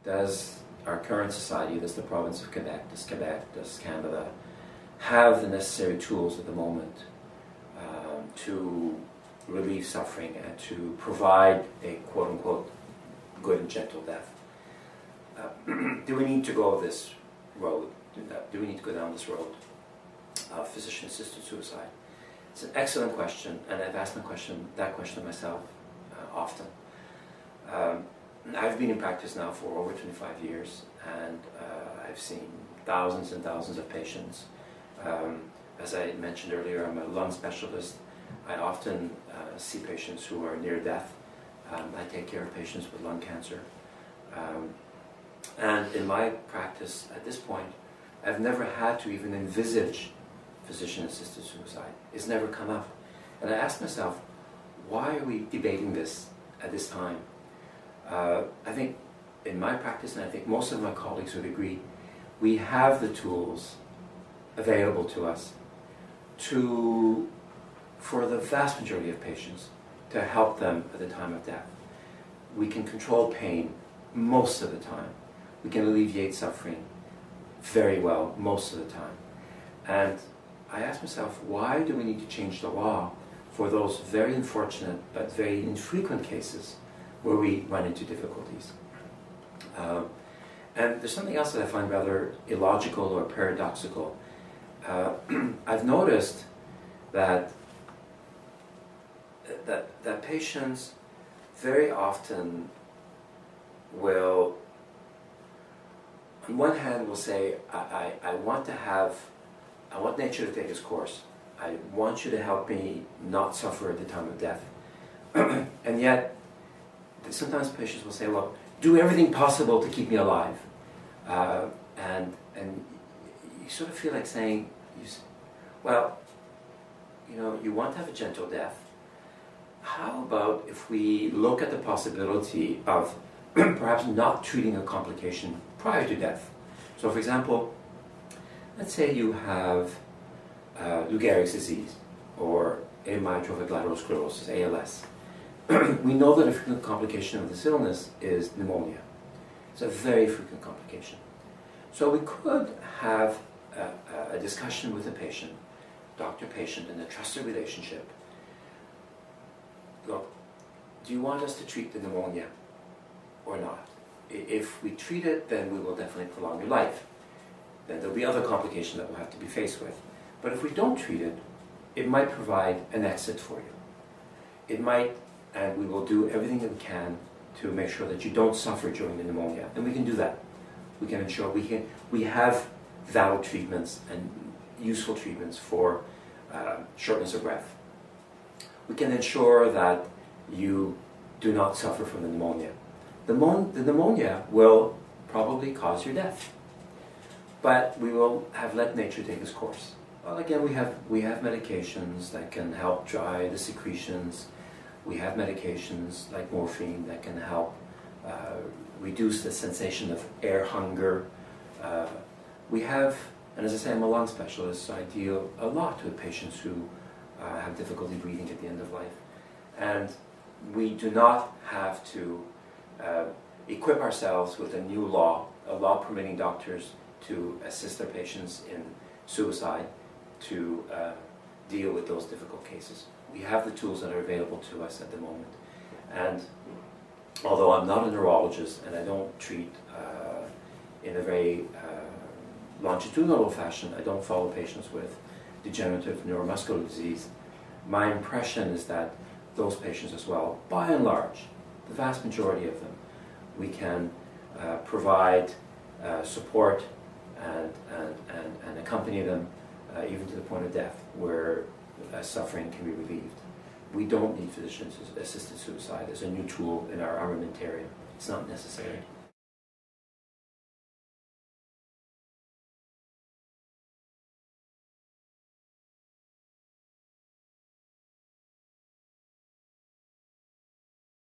does our current society, does the province of Quebec, does Canada have the necessary tools at the moment to relieve suffering and to provide a quote-unquote good and gentle death? Do we need to go this road? Do we need to go down this road of physician-assisted suicide? It's an excellent question, and I've asked that question myself often. I've been in practice now for over 25 years, and I've seen thousands and thousands of patients. As I mentioned earlier, I'm a lung specialist. I often see patients who are near death. I take care of patients with lung cancer. And in my practice at this point, I've never had to even envisage physician-assisted suicide. It's never come up. And I asked myself, why are we debating this at this time? I think in my practice, and I think most of my colleagues would agree, we have the tools available to us for the vast majority of patients, to help them at the time of death. We can control pain most of the time. We can alleviate suffering very well most of the time. And I asked myself, why do we need to change the law for those very unfortunate but very infrequent cases where we run into difficulties? And there's something else that I find rather illogical or paradoxical. I've noticed that patients very often will, on one hand, will say, I want nature to take its course. I want you to help me not suffer at the time of death. And yet, sometimes patients will say, well, do everything possible to keep me alive. And you sort of feel like saying, well, you want to have a gentle death. How about if we look at the possibility of perhaps not treating a complication prior to death? So, for example, let's say you have Lou Gehrig's disease or amyotrophic lateral sclerosis, ALS. We know that a frequent complication of this illness is pneumonia. It's a very frequent complication. So we could have a discussion with the patient, doctor-patient, in a trusted relationship. Look, do you want us to treat the pneumonia or not? If we treat it, then we will definitely prolong your life. Then there'll be other complications that we'll have to be faced with. But if we don't treat it, it might provide an exit for you. It might, and we will do everything that we can to make sure that you don't suffer during the pneumonia. And we can do that. We can ensure we have valid treatments and useful treatments for shortness of breath. We can ensure that you do not suffer from the pneumonia. The pneumonia will probably cause your death, but we will have let nature take its course. Well, again, we have medications that can help dry the secretions. We have medications like morphine that can help reduce the sensation of air hunger. We have, and as I say, I'm a lung specialist, so I deal a lot with patients who have difficulty breathing at the end of life. And we do not have to equip ourselves with a new law, a law permitting doctors to assist their patients in suicide to deal with those difficult cases. We have the tools that are available to us at the moment. And although I'm not a neurologist and I don't treat in a very longitudinal fashion, I don't follow patients with degenerative neuromuscular disease, my impression is that those patients as well, by and large, the vast majority of them, we can provide support and accompany them even to the point of death where suffering can be relieved. We don't need physician-assisted suicide as a new tool in our armamentarium. It's not necessary.